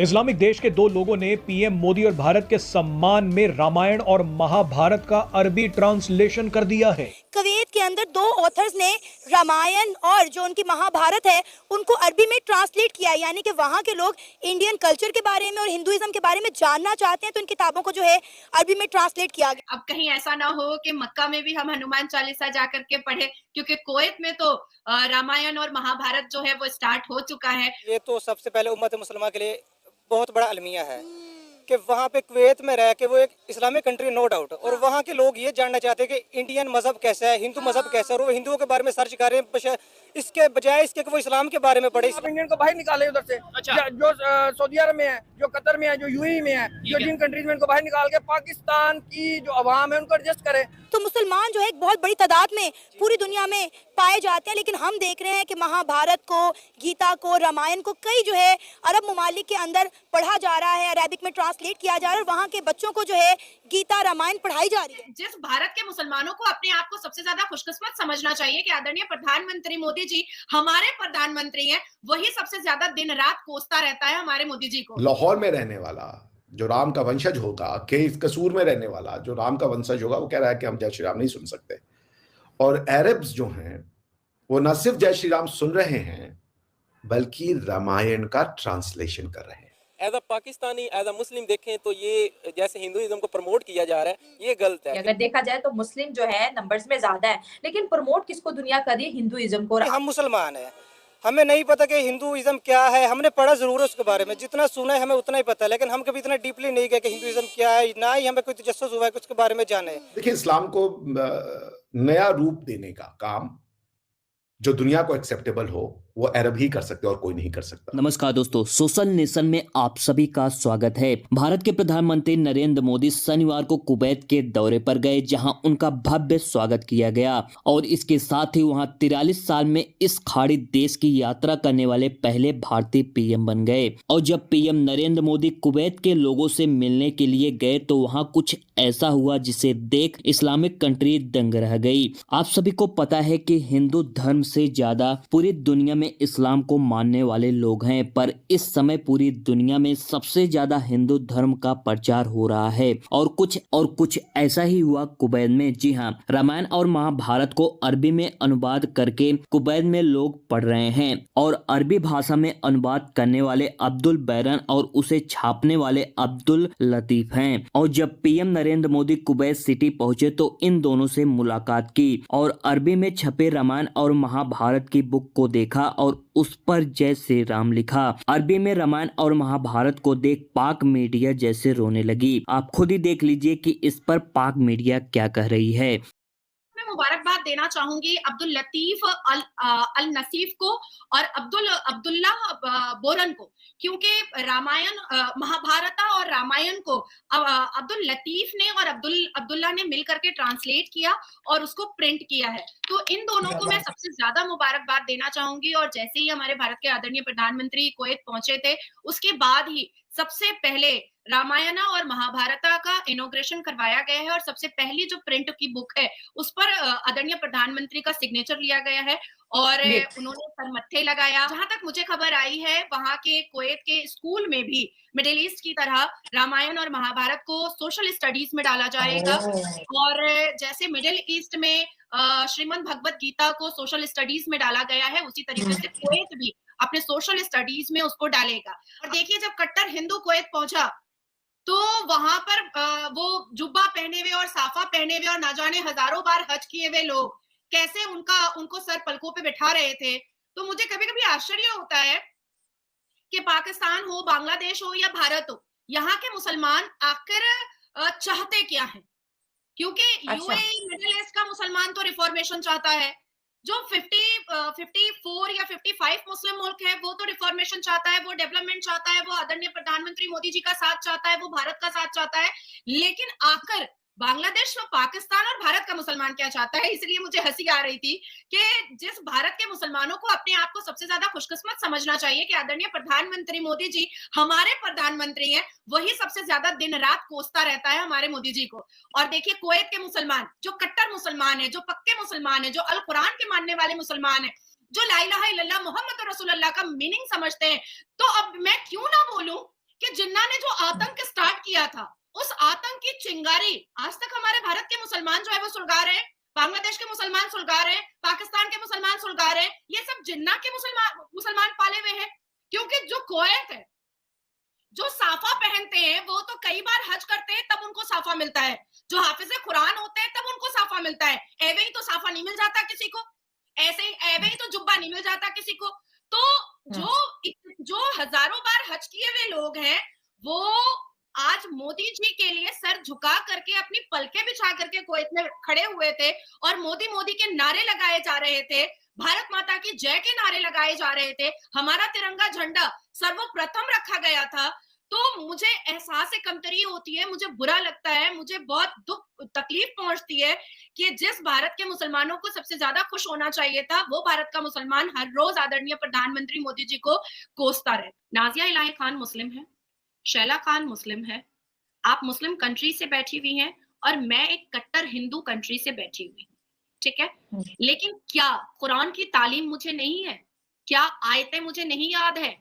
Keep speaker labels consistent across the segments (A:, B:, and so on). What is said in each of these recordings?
A: Islamic देश के दो लोगों ने पीएम मोदी और भारत के सम्मान में रामायण और महाभारत का अरबी ट्रांसलेशन कर दिया है।
B: कुवैत के अंदर दो ऑथर्स ने रामायण और जो उनकी महाभारत है उनको अरबी में ट्रांसलेट किया है, यानी कि वहाँ के लोग इंडियन कल्चर के बारे में और हिंदुइज्म के बारे में जानना चाहते हैं तो इन किताबों को जो है अरबी में ट्रांसलेट किया गया।
C: अब कहीं ऐसा ना हो कि मक्का में भी हम हनुमान चालीसा जा करके पढ़े, क्योंकि कुवैत में तो रामायण और महाभारत जो है वो स्टार्ट हो चुका है।
D: ये तो सबसे पहले उम्मत मुसलमान के लिए बहुत बड़ा अलमिया है कि वहाँ पे कुवैत में रह के वो एक इस्लामिक कंट्री नो डाउट, और वहाँ के लोग ये जानना चाहते हैं कि इंडियन मजहब कैसा है, हिंदू मजहब कैसा है, और वो हिंदुओं के बारे में सर्च कर रहे हैं इसके बजाय इसके कि वो इस्लाम के बारे में पढ़े।
E: इंडियन को बाहर निकाले उधर से। अच्छा। जो सऊदी अरब में है, जो कतर में है, जो यूएई में है, जो जिन कंट्रीज में इनको बाहर निकाल के पाकिस्तान की जो अवाम है उनको एडजस्ट करे।
B: तो मुसलमान जो है एक बहुत बड़ी तादाद में पूरी दुनिया में पाए जाते हैं, लेकिन हम देख रहे हैं कि महाभारत को, गीता को, रामायण को कई जो है अरब ममालिक के अंदर पढ़ा जा रहा है, अरेबिक में ट्रांसलेट किया जा रहा है और वहाँ के बच्चों को जो है गीता रामायण पढ़ाई जा रही है।
C: जिस भारत के मुसलमानों को अपने आप को सबसे ज्यादा खुशकिस्मत समझना चाहिए कि आदरणीय प्रधानमंत्री मोदी जी हमारे प्रधानमंत्री हैं, वही सबसे ज्यादा दिन रात कोसता रहता है हमारे मोदी जी को।
F: लाहौर में रहने वाला जो राम का वंशज होगा, के कसूर में रहने वाला जो राम का वंशज होगा, वो कह रहा है कि हम जय श्री राम नहीं सुन सकते। और अरब्स जो हैं वो न सिर्फ जय श्री राम सुन रहे हैं बल्कि रामायण का ट्रांसलेशन कर रहे हैं।
G: As a Pakistani, as a Muslim देखें तो ये जैसे हिंदुइज्म को प्रमोट किया जा रहा है, ये गलत है।
H: अगर देखा जाए तो मुस्लिम जो है नंबर्स में ज्यादा है, लेकिन प्रमोट किसको दुनिया कर रही है? हिंदुइज्म को।
D: हम मुसलमान हैं, हमें नहीं पता कि हिंदुइज्म क्या है। हमने पढ़ा जरूर है उसके बारे में, जितना सुना है हमें उतना ही पता है, लेकिन हम कभी इतना डीपली नहीं गए कि हिंदुइज्म क्या है, ना ही हमें कोई तजस्सुस हुआ है कि उसके बारे में जाने।
F: देखिए, इस्लाम को नया रूप देने का काम जो दुनिया को एक्सेप्टेबल हो वो अरब ही कर सकते और कोई नहीं कर सकता।
I: नमस्कार दोस्तों, सोशल नेशन में आप सभी का स्वागत है। भारत के प्रधानमंत्री नरेंद्र मोदी शनिवार को कुवैत के दौरे पर गए, जहां उनका भव्य स्वागत किया गया और इसके साथ ही वहां 43 साल में इस खाड़ी देश की यात्रा करने वाले पहले भारतीय पीएम बन गए। और जब पीएम नरेंद्र मोदी कुवैत के लोगों से मिलने के लिए गए तो वहां कुछ ऐसा हुआ जिसे देख इस्लामिक कंट्री दंग रह गई। आप सभी को पता है कि हिंदू धर्म से ज्यादा पूरी दुनिया में इस्लाम को मानने वाले लोग हैं, पर इस समय पूरी दुनिया में सबसे ज्यादा हिंदू धर्म का प्रचार हो रहा है और कुछ ऐसा ही हुआ कुवैत में। जी हाँ, रामायण और महाभारत को अरबी में अनुवाद करके कुवैत में लोग पढ़ रहे हैं और अरबी भाषा में अनुवाद करने वाले अब्दुल बैरन और उसे छापने वाले अब्दुल लतीफ हैं। और जब PM Narendra Modi Kuwait city पहुंचे तो इन दोनों से मुलाकात की और अरबी में छपे रामायण और महाभारत की बुक को देखा और उस पर जय श्री राम लिखा। अरबी में रामायण और महाभारत को देख पाक मीडिया जैसे रोने लगी। आप खुद ही देख लीजिए कि इस पर पाक मीडिया क्या कह रही है।
C: मैं मुबारकबाद देना चाहूंगी अब्दुल लतीफ अल नसीफ को और अब्दुल्ला बोरन को, क्योंकि रामायण, महाभारत और रामायण को अब्दुल लतीफ ने और अब्दुल्ला ने मिलकर के ट्रांसलेट किया और उसको प्रिंट किया है। तो इन दोनों को मैं सबसे ज्यादा मुबारकबाद देना चाहूंगी। और जैसे ही हमारे भारत के आदरणीय प्रधानमंत्री कुवैत पहुंचे थे, उसके बाद ही सबसे पहले रामायण और महाभारत का इनॉग्रेशन करवाया गया है और सबसे पहली जो प्रिंट की बुक है उस पर आदरणीय प्रधानमंत्री का सिग्नेचर लिया गया है और उन्होंने सर मत्थे लगाया। जहां तक मुझे खबर आई है, वहां के कुवैत के स्कूल में भी मिडिल ईस्ट की तरह रामायण और महाभारत को सोशल स्टडीज में डाला जाएगा और जैसे मिडिल ईस्ट में श्रीमद् भगवत गीता को सोशल स्टडीज में डाला गया है, उसी तरीके से कुवैत भी अपने सोशल स्टडीज में उसको डालेगा। और देखिए, जब कट्टर हिंदू कुवैत पहुंचा तो वहां पर वो जुब्बा पहने हुए और साफा पहने हुए और ना जाने हजारों बार हज किए हुए लोग कैसे उनको सर पलकों पे बिठा रहे थे। तो मुझे कभी कभी आश्चर्य होता है कि पाकिस्तान हो, बांग्लादेश हो या भारत हो, यहाँ के मुसलमान आखिर चाहते क्या है? क्योंकि यूएई, मिडिल ईस्ट का मुसलमान तो रिफॉर्मेशन चाहता है, जो 54 या 55 मुस्लिम मुल्क है वो तो रिफॉर्मेशन चाहता है, वो डेवलपमेंट चाहता है, वो आदरणीय प्रधानमंत्री मोदी जी का साथ चाहता है, वो भारत का साथ चाहता है। लेकिन आकर बांग्लादेश में पाकिस्तान और भारत का मुसलमान क्या चाहता है? इसलिए मुझे हंसी आ रही थी कि जिस भारत के मुसलमानों को अपने आप को सबसे ज्यादा खुशकिस्मत समझना चाहिए कि आदरणीय प्रधानमंत्री मोदी जी हमारे प्रधानमंत्री हैं, वही सबसे ज्यादा दिन रात कोसता रहता है हमारे मोदी जी को। और देखिए, कुवैत के मुसलमान जो कट्टर मुसलमान है, जो पक्के मुसलमान है, जो अल कुरान के मानने वाले मुसलमान है, जो ला इलाहा इल्लल्लाह मोहम्मद रसूलुल्लाह का मीनिंग समझते हैं, तो अब मैं क्यों ना बोलूं जिन्ना ने जो आतंक स्टार्ट किया था, उस आतंक की चिंगारी आज तक हमारे भारत के मुसलमान जो है वो सुलगा रहे हैं, बांग्लादेश के मुसलमान सुलगा रहे हैं, पाकिस्तान के मुसलमान सुलगा रहे हैं। ये सब जिन्ना के मुसलमान पाले हुए हैं, क्योंकि जो कुवैत है, जो साफा पहनते हैं, वो तो कई बार हज करते हैं तब उनको साफा मिलता है। जो हाफिज कुरान होते हैं तब उनको साफा मिलता है। एवे ही तो साफा नहीं मिल जाता किसी को, ऐसे ही एवे ही तो जुब्बा नहीं मिल जाता किसी को। तो जो हजारों बार हज किए हुए लोग हैं, वो आज मोदी जी के लिए सर झुका करके अपनी पलके बिछा करके कुवैत में खड़े हुए थे और मोदी मोदी के नारे लगाए जा रहे थे, भारत माता की जय के नारे लगाए जा रहे थे, हमारा तिरंगा झंडा सर्वप्रथम रखा गया था। तो मुझे एहसास कमतरी होती है, मुझे बुरा लगता है, मुझे बहुत दुख तकलीफ पहुंचती है कि जिस भारत के मुसलमानों को सबसे ज्यादा खुश होना चाहिए था, वो भारत का मुसलमान हर रोज आदरणीय प्रधानमंत्री मोदी जी को कोसता रहे। नाजिया इलाही खान मुस्लिम है, शैला खान मुस्लिम है, आप मुस्लिम कंट्री से बैठी हुई हैं और मैं एक कट्टर हिंदू कंट्री से बैठी हुई हूँ, ठीक है। लेकिन क्या कुरान की तालीम मुझे नहीं है? क्या आयतें मुझे नहीं याद है?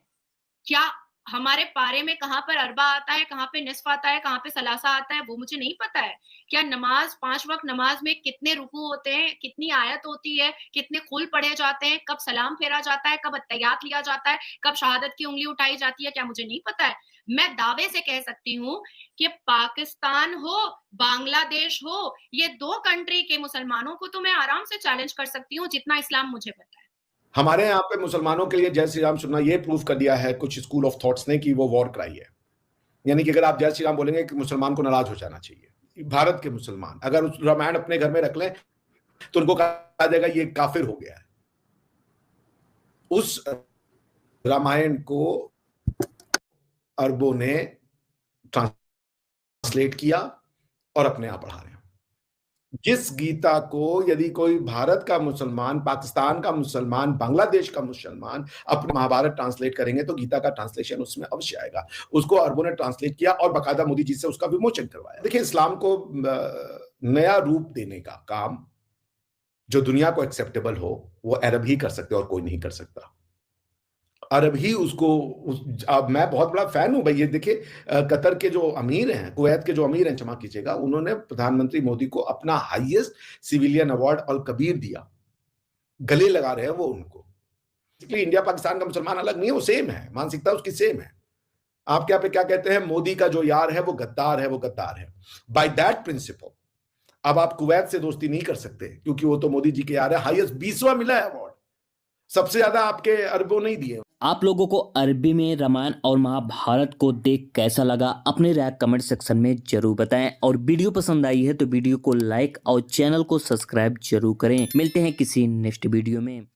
C: क्या हमारे पारे में कहाँ पर अरबा आता है, कहाँ पे निस्फ आता है, कहाँ पे सलासा आता है, वो मुझे नहीं पता है? क्या नमाज, 5 वक्त नमाज में कितने रुकू होते हैं, कितनी आयत होती है, कितने खुल पढ़े जाते हैं, कब सलाम फेरा जाता है, कब अत्तहियात लिया जाता है, कब शहादत की उंगली उठाई जाती है, क्या मुझे नहीं पता है? मैं दावे से कह सकती हूँ कि पाकिस्तान हो, बांग्लादेश हो, ये 2 कंट्री के मुसलमानों को तो मैं आराम से चैलेंज कर सकती हूँ, जितना इस्लाम मुझे पता है।
F: हमारे यहाँ पे मुसलमानों के लिए जय श्री राम सुनना ये प्रूव कर दिया है कुछ स्कूल ऑफ थॉट्स ने कि वो वॉर कराई है। यानी कि अगर आप जय श्री राम बोलेंगे कि मुसलमान को नाराज हो जाना चाहिए। भारत के मुसलमान अगर उस रामायण अपने घर में रख लें तो उनको कहा जाएगा ये काफिर हो गया है। उस रामायण को अरबों ने ट्रांसलेट किया और अपने आप पढ़ा रहे हैं। जिस गीता को यदि कोई भारत का मुसलमान, पाकिस्तान का मुसलमान, बांग्लादेश का मुसलमान अपने महाभारत ट्रांसलेट करेंगे तो गीता का ट्रांसलेशन उसमें अवश्य आएगा। उसको अरबों ने ट्रांसलेट किया और बाकायदा मोदी जी से उसका विमोचन करवाया। देखिए, इस्लाम को नया रूप देने का काम जो दुनिया को एक्सेप्टेबल हो वो अरब ही कर सकते और कोई नहीं कर सकता। अरब ही उसको अब मैं बहुत बड़ा फैन हूं भाई। ये देखिए, कतर के जो अमीर हैं, कुवैत के जो अमीर हैं, क्षमा कीजिएगा, उन्होंने प्रधानमंत्री मोदी को अपना हाईएस्ट सिविलियन अवार्ड अल कबीर दिया। गले लगा रहे हैं वो उनको। इसलिए इंडिया पाकिस्तान का मुसलमान अलग नहीं है, वो सेम है, मानसिकता उसकी सेम है। आप क्या पे क्या कहते हैं, मोदी का जो यार है वो गद्दार है, वो गद्दार है। बाय दैट प्रिंसिपल अब आप कुवैत से दोस्ती नहीं कर सकते क्योंकि वो तो मोदी जी के यार है। हाईएस्ट 20वां मिला है अवार्ड, सबसे ज्यादा आपके अरबों नहीं दिए।
I: आप लोगों को अरबी में रामायण और महाभारत को देख कैसा लगा, अपने राय कमेंट सेक्शन में जरूर बताएं। और वीडियो पसंद आई है तो वीडियो को लाइक और चैनल को सब्सक्राइब जरूर करें। मिलते हैं किसी नेक्स्ट वीडियो में।